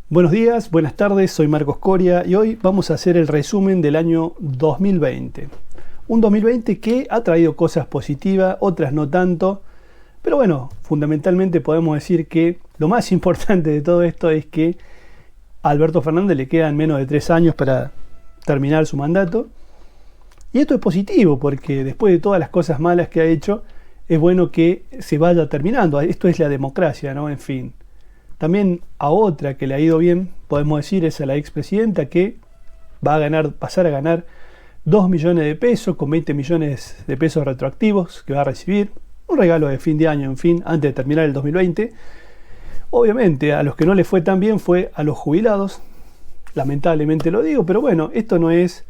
Buenos días, buenas tardes, soy Marcos Coria y hoy vamos a hacer el resumen del año 2020. Un 2020 que ha traído cosas positivas, otras no tanto, pero bueno, fundamentalmente podemos decir que lo más importante de todo esto es que a Alberto Fernández le quedan menos de 3 años para terminar su mandato. Y esto es positivo porque después de todas las cosas malas que ha hecho, es bueno que se vaya terminando. Esto es la democracia, ¿no? En fin. También a otra que le ha ido bien, podemos decir, es a la expresidenta que va a pasar a ganar 2 millones de pesos con 20 millones de pesos retroactivos que va a recibir. Un regalo de fin de año, en fin, antes de terminar el 2020. Obviamente, a los que no les fue tan bien fue a los jubilados. Lamentablemente lo digo, pero bueno, esto no es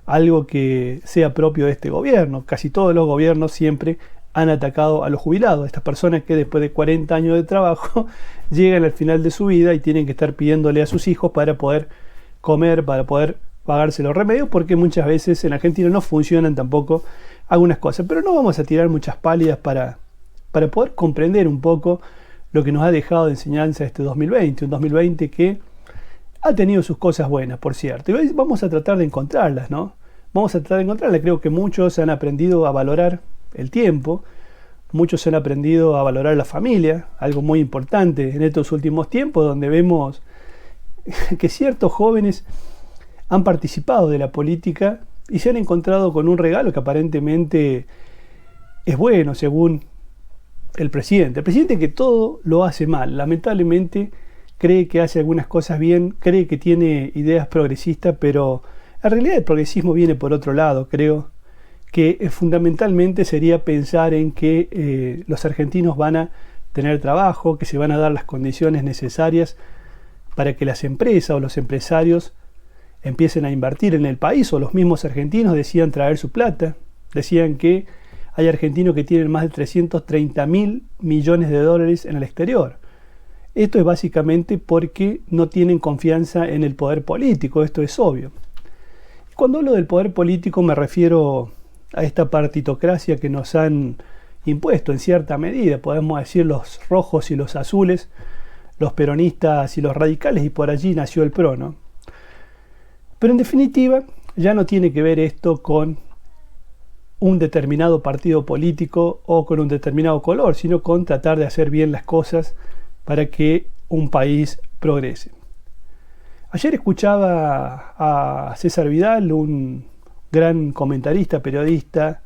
algo que sea propio de este gobierno. Casi todos los gobiernos siempre han atacado a los jubilados, estas personas que después de 40 años de trabajo llegan al final de su vida y tienen que estar pidiéndole a sus hijos para poder comer, para poder pagarse los remedios, porque muchas veces en Argentina no funcionan tampoco algunas cosas. Pero no vamos a tirar muchas pálidas para poder comprender un poco lo que nos ha dejado de enseñanza este 2020, un 2020 que ha tenido sus cosas buenas, por cierto. Y hoy vamos a tratar de encontrarlas, ¿no? Vamos a tratar de encontrarlas. Creo que muchos han aprendido a valorar el tiempo, muchos han aprendido a valorar la familia, algo muy importante en estos últimos tiempos, donde vemos que ciertos jóvenes han participado de la política y se han encontrado con un regalo que aparentemente es bueno según el presidente. El presidente que todo lo hace mal, lamentablemente cree que hace algunas cosas bien, cree que tiene ideas progresistas, pero en realidad el progresismo viene por otro lado, creo que fundamentalmente sería pensar en que los argentinos van a tener trabajo, que se van a dar las condiciones necesarias para que las empresas o los empresarios empiecen a invertir en el país, o los mismos argentinos decían traer su plata, decían que hay argentinos que tienen más de 330.000 millones de dólares en el exterior. Esto es básicamente porque no tienen confianza en el poder político, esto es obvio. Cuando hablo del poder político me refiero a esta partitocracia que nos han impuesto en cierta medida, podemos decir los rojos y los azules, los peronistas y los radicales, y por allí nació el PRO, ¿no? Pero en definitiva ya no tiene que ver esto con un determinado partido político o con un determinado color, sino con tratar de hacer bien las cosas para que un país progrese. Ayer escuchaba a César Vidal, un gran comentarista, periodista,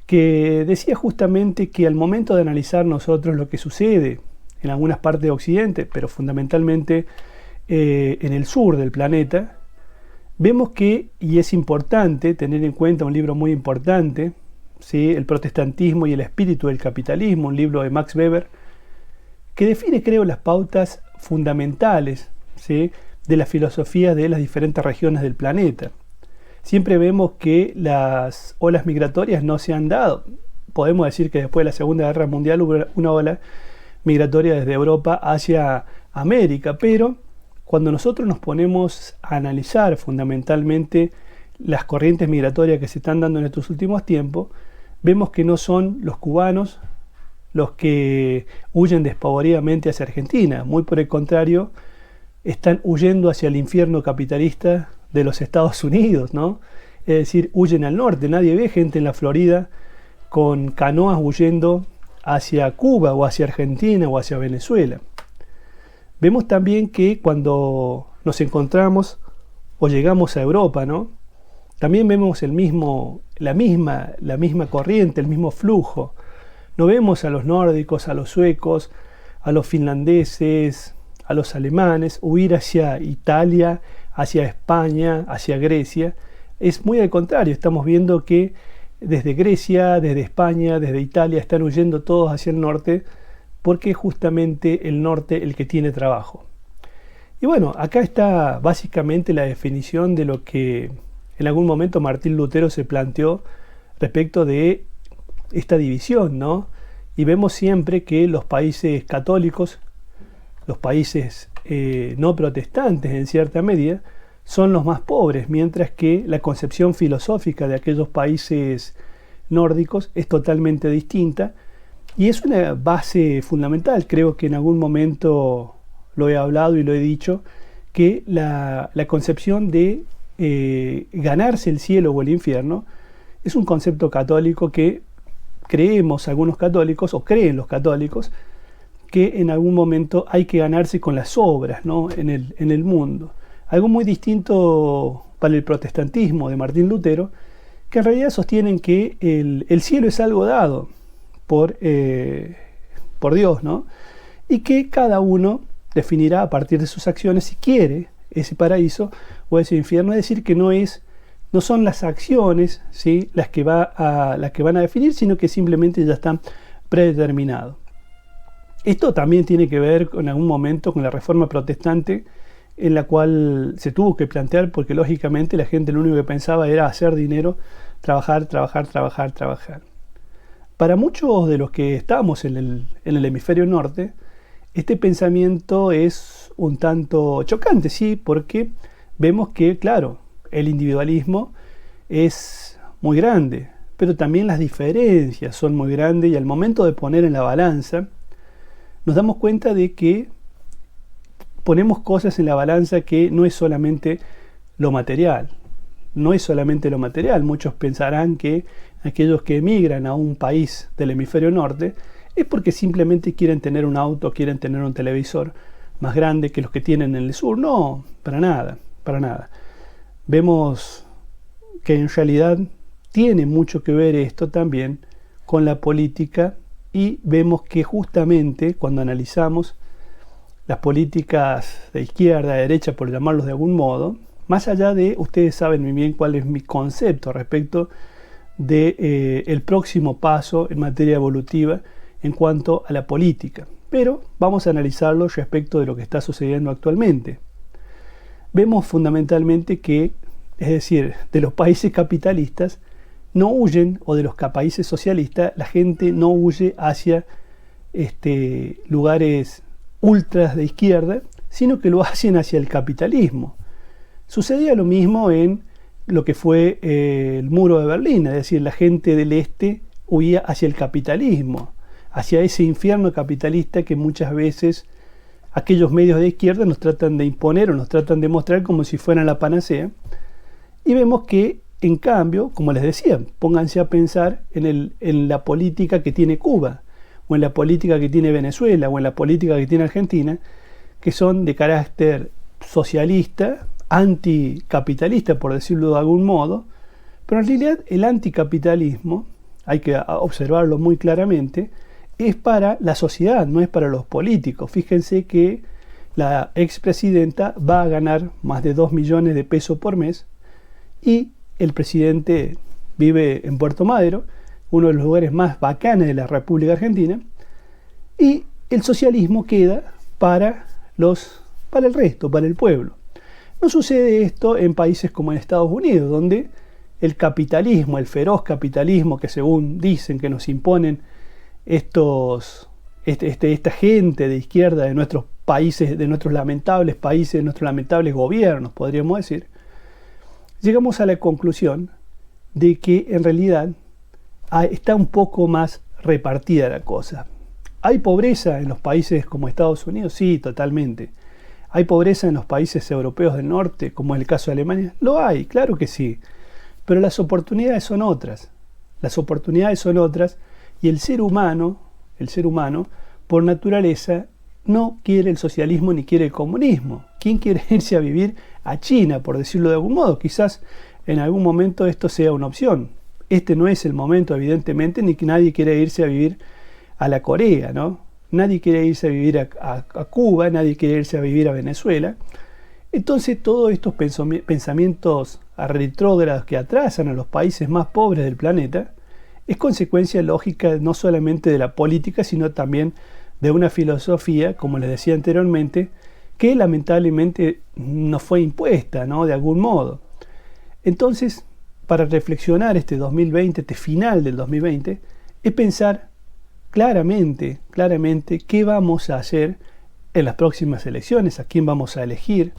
que decía justamente que al momento de analizar nosotros lo que sucede en algunas partes de Occidente, pero fundamentalmente en el sur del planeta, vemos que, y es importante tener en cuenta un libro muy importante, ¿sí? El protestantismo y el espíritu del capitalismo, un libro de Max Weber, que define, creo, las pautas fundamentales, ¿sí?, de la filosofía de las diferentes regiones del planeta. Siempre vemos que las olas migratorias no se han dado. Podemos decir que después de la Segunda Guerra Mundial hubo una ola migratoria desde Europa hacia América, pero cuando nosotros nos ponemos a analizar fundamentalmente las corrientes migratorias que se están dando en estos últimos tiempos, vemos que no son los cubanos los que huyen despavoridamente hacia Argentina. Muy por el contrario, están huyendo hacia el infierno capitalista de los Estados Unidos, ¿no? Es decir, huyen al norte. Nadie ve gente en la Florida con canoas huyendo hacia Cuba o hacia Argentina o hacia Venezuela. Vemos también que cuando nos encontramos o llegamos a Europa, ¿no?, también vemos la misma corriente, el mismo flujo. No vemos a los nórdicos, a los suecos, a los finlandeses, a los alemanes huir hacia Italia, hacia España, hacia Grecia. Es muy al contrario, estamos viendo que desde Grecia, desde España, desde Italia están huyendo todos hacia el norte, porque es justamente el norte el que tiene trabajo. Y bueno, acá está básicamente la definición de lo que en algún momento Martín Lutero se planteó respecto de esta división, ¿no? Y vemos siempre que los países católicos, los países no protestantes en cierta medida, son los más pobres, mientras que la concepción filosófica de aquellos países nórdicos es totalmente distinta, y es una base fundamental. Creo que en algún momento lo he hablado y lo he dicho, que la concepción de ganarse el cielo o el infierno es un concepto católico que creemos algunos católicos, o creen los católicos, que en algún momento hay que ganarse con las obras, ¿no? en el mundo. Algo muy distinto para el protestantismo de Martín Lutero, que en realidad sostienen que el cielo es algo dado por Dios, ¿no? Y que cada uno definirá a partir de sus acciones si quiere ese paraíso o ese infierno. Es decir, que no son las acciones, ¿sí?, las que van a definir, sino que simplemente ya están predeterminados. Esto también tiene que ver en algún momento con la Reforma Protestante, en la cual se tuvo que plantear, porque lógicamente la gente lo único que pensaba era hacer dinero, trabajar. Para muchos de los que estamos en el hemisferio norte, este pensamiento es un tanto chocante, sí, porque vemos que, claro, el individualismo es muy grande, pero también las diferencias son muy grandes, y al momento de poner en la balanza, nos damos cuenta de que ponemos cosas en la balanza que no es solamente lo material. No es solamente lo material. Muchos pensarán que aquellos que emigran a un país del hemisferio norte es porque simplemente quieren tener un auto, quieren tener un televisor más grande que los que tienen en el sur. No, para nada, para nada. Vemos que en realidad tiene mucho que ver esto también con la política, y vemos que justamente cuando analizamos las políticas de izquierda, de derecha, por llamarlos de algún modo, más allá de, ustedes saben muy bien cuál es mi concepto respecto de el próximo paso en materia evolutiva en cuanto a la política, pero vamos a analizarlo respecto de lo que está sucediendo actualmente. Vemos fundamentalmente que, es decir, de los países capitalistas no huyen, o de los países socialistas, la gente no huye hacia lugares ultras de izquierda, sino que lo hacen hacia el capitalismo. Sucedía lo mismo en lo que fue el muro de Berlín, es decir, la gente del este huía hacia el capitalismo, hacia ese infierno capitalista que muchas veces aquellos medios de izquierda nos tratan de imponer o nos tratan de mostrar como si fueran la panacea. Y vemos que, en cambio, como les decía, pónganse a pensar en la política que tiene Cuba, o en la política que tiene Venezuela, o en la política que tiene Argentina, que son de carácter socialista, anticapitalista, por decirlo de algún modo, pero en realidad el anticapitalismo, hay que observarlo muy claramente, es para la sociedad, no es para los políticos. Fíjense que la expresidenta va a ganar más de 2 millones de pesos por mes, y el presidente vive en Puerto Madero, uno de los lugares más bacanes de la República Argentina, y el socialismo queda para el resto, para el pueblo. No sucede esto en países como en Estados Unidos, donde el capitalismo, el feroz capitalismo que según dicen que nos imponen esta gente de izquierda de nuestros países, de nuestros lamentables países, de nuestros lamentables gobiernos, podríamos decir, llegamos a la conclusión de que en realidad está un poco más repartida la cosa. ¿Hay pobreza en los países como Estados Unidos? Sí, totalmente. ¿Hay pobreza en los países europeos del norte, como es el caso de Alemania? Lo hay, claro que sí. Pero las oportunidades son otras. Las oportunidades son otras, y el ser humano, por naturaleza, no quiere el socialismo ni quiere el comunismo. ¿Quién quiere irse a vivir a China, por decirlo de algún modo? Quizás en algún momento esto sea una opción. Este no es el momento, evidentemente, ni que nadie quiere irse a vivir a la Corea, ¿no? Nadie quiere irse a vivir a Cuba, nadie quiere irse a vivir a Venezuela. Entonces todos estos pensamientos retrógrados que atrasan a los países más pobres del planeta es consecuencia lógica no solamente de la política, sino también de una filosofía, como les decía anteriormente, que lamentablemente nos fue impuesta, ¿no?, de algún modo. Entonces, para reflexionar este 2020, este final del 2020, es pensar claramente qué vamos a hacer en las próximas elecciones, a quién vamos a elegir,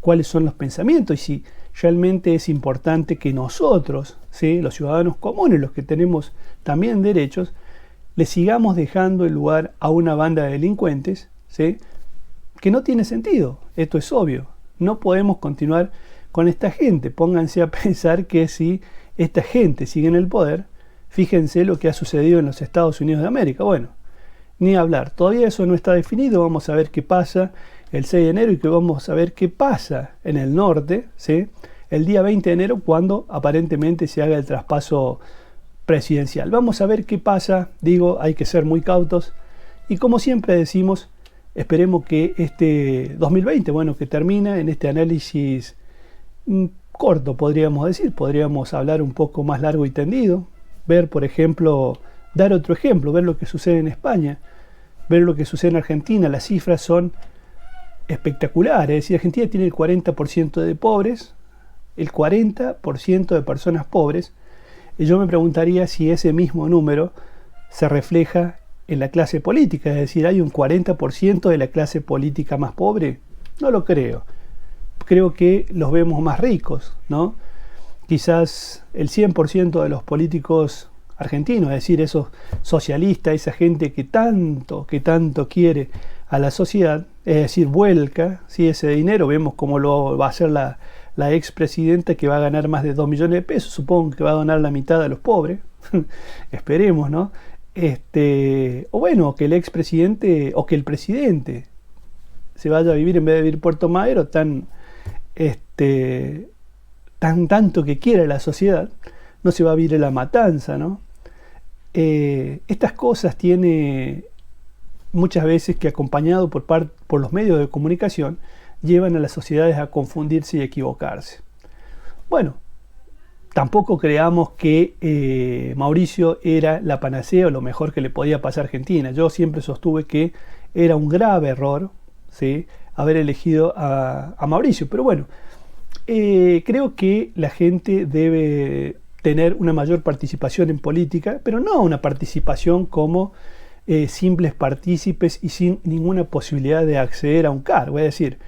cuáles son los pensamientos, y si realmente es importante que nosotros, ¿sí?, los ciudadanos comunes, los que tenemos también derechos, le sigamos dejando el lugar a una banda de delincuentes, ¿sí?, que no tiene sentido. Esto es obvio. No podemos continuar con esta gente. Pónganse a pensar que si esta gente sigue en el poder, fíjense lo que ha sucedido en los Estados Unidos de América. Bueno, ni hablar. Todavía eso no está definido. Vamos a ver qué pasa el 6 de enero y que vamos a ver qué pasa en el norte, ¿sí? El día 20 de enero, cuando aparentemente se haga el traspaso presidencial. Vamos a ver qué pasa. Digo, hay que ser muy cautos. Y como siempre decimos, esperemos que este 2020, bueno, que termina en este análisis corto, podríamos decir. Podríamos hablar un poco más largo y tendido. Ver, por ejemplo, dar otro ejemplo, ver lo que sucede en España, ver lo que sucede en Argentina. Las cifras son espectaculares. Es decir, Argentina tiene el 40% de pobres, el 40% de personas pobres. Y yo me preguntaría si ese mismo número se refleja en la clase política, es decir, ¿hay un 40% de la clase política más pobre? No lo creo. Creo que los vemos más ricos, ¿no? Quizás el 100% de los políticos argentinos, es decir, esos socialistas, esa gente que tanto quiere a la sociedad, es decir, vuelca, ¿sí? Ese dinero. Vemos cómo lo va a hacer la expresidenta, que va a ganar más de 2 millones de pesos, supongo que va a donar la mitad a los pobres, esperemos, ¿no? O bueno, que el expresidente o que el presidente se vaya a vivir, en vez de vivir Puerto Madero, tanto que quiere la sociedad, no se va a vivir en La Matanza, ¿no? Estas cosas tiene muchas veces que, acompañado por los medios de comunicación, llevan a las sociedades a confundirse y equivocarse. Bueno, tampoco creamos que Mauricio era la panacea o lo mejor que le podía pasar a Argentina. Yo siempre sostuve que era un grave error, ¿sí?, haber elegido a Mauricio. Pero bueno, creo que la gente debe tener una mayor participación en política, pero no una participación como simples partícipes y sin ninguna posibilidad de acceder a un cargo. Es decir,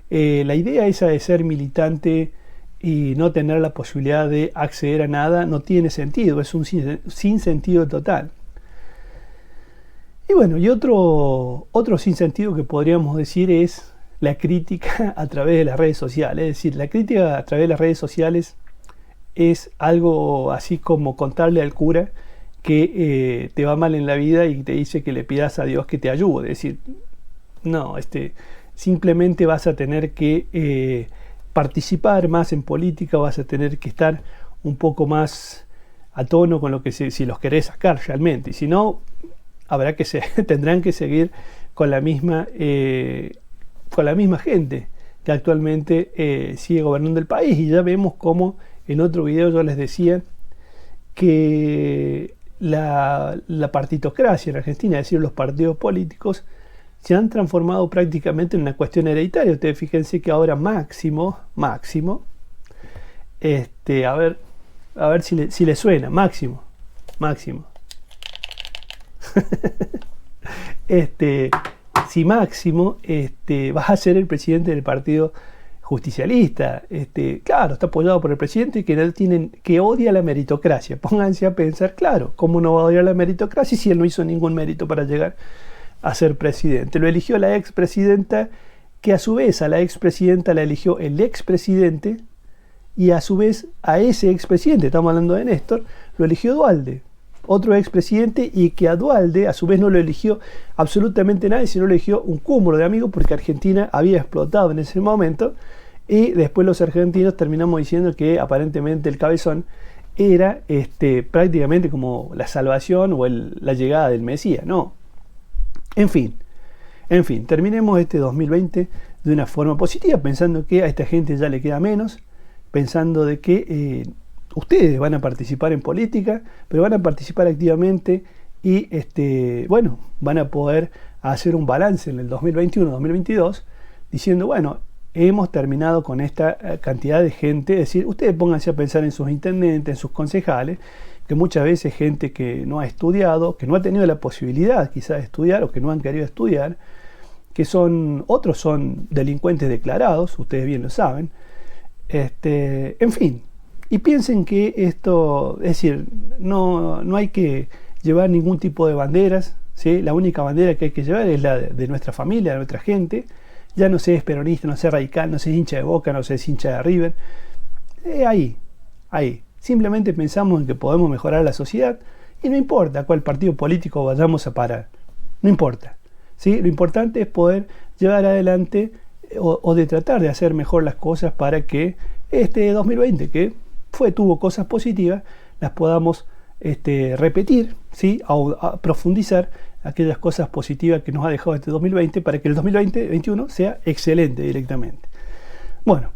la idea esa de ser militante y no tener la posibilidad de acceder a nada no tiene sentido, es un sinsentido total. Y bueno, y otro sinsentido que podríamos decir es la crítica a través de las redes sociales. Es decir, la crítica a través de las redes sociales es algo así como contarle al cura que te va mal en la vida y te dice que le pidas a Dios que te ayude. Es decir, no, simplemente vas a tener que participar más en política, vas a tener que estar un poco más a tono con lo que si los querés sacar realmente. Y si no, tendrán que seguir con la misma gente que actualmente sigue gobernando el país. Y ya vemos cómo en otro video yo les decía que la partitocracia en Argentina, es decir, los partidos políticos, se han transformado prácticamente en una cuestión hereditaria. Ustedes fíjense que ahora Máximo, a ver si le suena, Máximo. Si Máximo va a ser el presidente del partido justicialista, claro, está apoyado por el presidente que odia la meritocracia. Pónganse a pensar, claro, ¿cómo no va a odiar la meritocracia si él no hizo ningún mérito para llegar a ser presidente? Lo eligió la expresidenta, que a su vez a la expresidenta la eligió el expresidente, y a su vez a ese expresidente, estamos hablando de Néstor, lo eligió Duhalde, otro expresidente, y que a Duhalde a su vez no lo eligió absolutamente nadie, sino lo eligió un cúmulo de amigos, porque Argentina había explotado en ese momento, y después los argentinos terminamos diciendo que aparentemente el Cabezón era prácticamente como la salvación o la llegada del Mesías. No. En fin, terminemos este 2020 de una forma positiva, pensando que a esta gente ya le queda menos, pensando de que ustedes van a participar en política, pero van a participar activamente y bueno, van a poder hacer un balance en el 2021-2022 diciendo, bueno, hemos terminado con esta cantidad de gente. Es decir, ustedes pónganse a pensar en sus intendentes, en sus concejales, que muchas veces gente que no ha estudiado, que no ha tenido la posibilidad quizás de estudiar o que no han querido estudiar, que otros son delincuentes declarados, ustedes bien lo saben. En fin, y piensen que esto, es decir, no hay que llevar ningún tipo de banderas, ¿sí? La única bandera que hay que llevar es la de nuestra familia, de nuestra gente, ya no se es peronista, no se es radical, no se es hincha de Boca, no se es hincha de River. Ahí. Simplemente pensamos en que podemos mejorar la sociedad y no importa cuál partido político vayamos a parar. No importa. ¿Sí? Lo importante es poder llevar adelante o de tratar de hacer mejor las cosas para que este 2020, que tuvo cosas positivas, las podamos repetir, ¿sí? A profundizar aquellas cosas positivas que nos ha dejado este 2020 para que el 2021 sea excelente directamente. Bueno,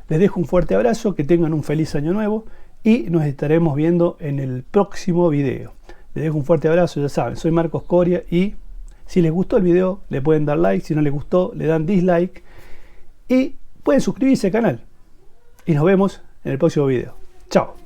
les dejo un fuerte abrazo, que tengan un feliz año nuevo y nos estaremos viendo en el próximo video. Les dejo un fuerte abrazo, ya saben, soy Marcos Coria y si les gustó el video le pueden dar like, si no les gustó le dan dislike y pueden suscribirse al canal. Y nos vemos en el próximo video. Chao.